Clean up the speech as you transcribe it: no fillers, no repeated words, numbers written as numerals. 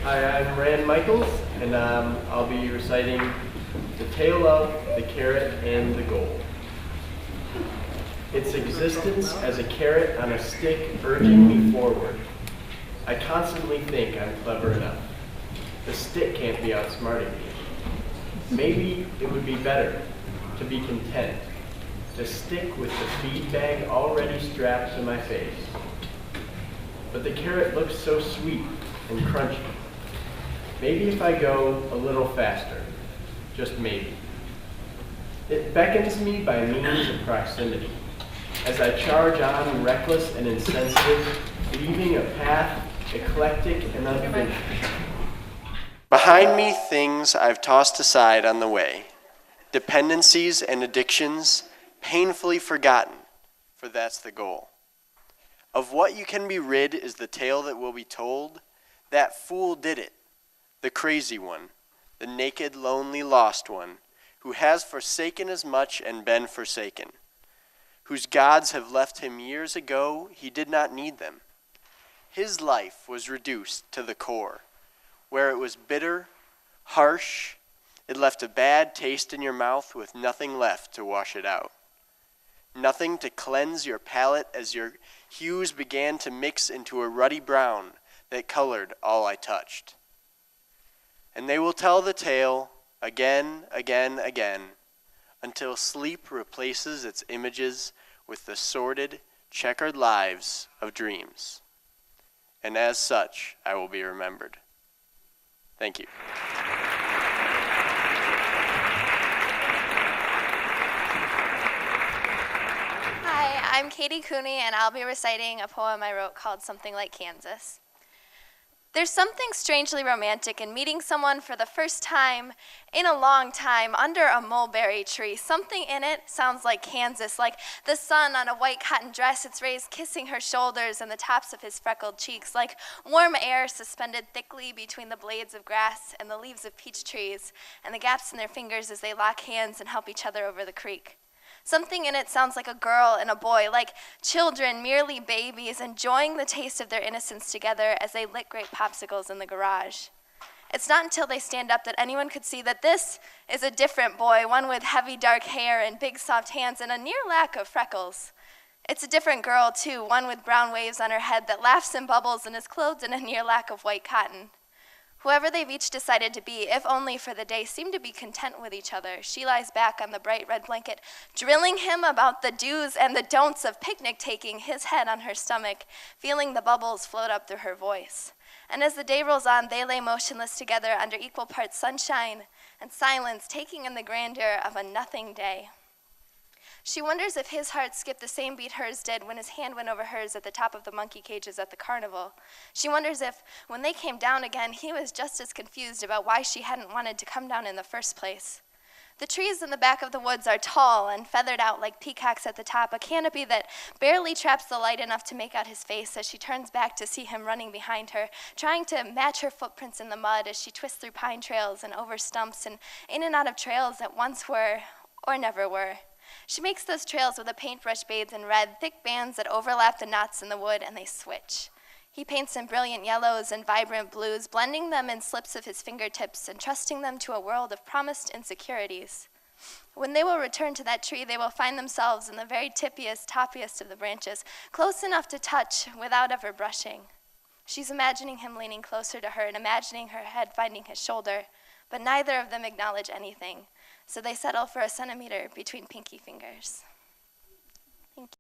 Hi, I'm Rand Michaels, and I'll be reciting The Tale of the Carrot and the Gold. Its existence as a carrot on a stick urging me forward. I constantly think I'm clever enough. The stick can't be outsmarting me. Maybe it would be better to be content, to stick with the feed bag already strapped to my face. But the carrot looks so sweet and crunchy. Maybe if I go a little faster, just maybe. It beckons me by means of proximity, as I charge on reckless and insensitive, leaving a path eclectic and unfinished. Behind me things I've tossed aside on the way, dependencies and addictions painfully forgotten, for that's the goal. Of what you can be rid is the tale that will be told. That fool did it, the crazy one, the naked, lonely, lost one, who has forsaken as much and been forsaken, whose gods have left him years ago. He did not need them. His life was reduced to the core, where it was bitter, harsh. It left a bad taste in your mouth with nothing left to wash it out. Nothing to cleanse your palate as your hues began to mix into a ruddy brown that colored all I touched. And they will tell the tale again, again, again, until sleep replaces its images with the sordid, checkered lives of dreams. And as such, I will be remembered. Thank you. Hi, I'm Katie Cooney, and I'll be reciting a poem I wrote called Something Like Kansas. There's something strangely romantic in meeting someone for the first time in a long time under a mulberry tree. Something in it sounds like Kansas, like the sun on a white cotton dress, its rays kissing her shoulders and the tops of his freckled cheeks, like warm air suspended thickly between the blades of grass and the leaves of peach trees, and the gaps in their fingers as they lock hands and help each other over the creek. Something in it sounds like a girl and a boy, like children, merely babies, enjoying the taste of their innocence together as they lick grape popsicles in the garage. It's not until they stand up that anyone could see that this is a different boy, one with heavy dark hair and big soft hands and a near lack of freckles. It's a different girl, too, one with brown waves on her head that laughs and bubbles and is clothed in a near lack of white cotton. Whoever they've each decided to be, if only for the day, seem to be content with each other. She lies back on the bright red blanket, drilling him about the do's and the don'ts of picnic-taking, his head on her stomach, feeling the bubbles float up through her voice. And as the day rolls on, they lay motionless together under equal parts sunshine and silence, taking in the grandeur of a nothing day. She wonders if his heart skipped the same beat hers did when his hand went over hers at the top of the monkey cages at the carnival. She wonders if, when they came down again, he was just as confused about why she hadn't wanted to come down in the first place. The trees in the back of the woods are tall and feathered out like peacocks at the top, a canopy that barely traps the light enough to make out his face as she turns back to see him running behind her, trying to match her footprints in the mud as she twists through pine trails and over stumps and in and out of trails that once were or never were. She makes those trails with a paintbrush bathed in red, thick bands that overlap the knots in the wood, and they switch. He paints in brilliant yellows and vibrant blues, blending them in slips of his fingertips and trusting them to a world of promised insecurities. When they will return to that tree, they will find themselves in the very tippiest, toppiest of the branches, close enough to touch without ever brushing. She's imagining him leaning closer to her and imagining her head finding his shoulder, but neither of them acknowledge anything. So they settle for a centimeter between pinky fingers.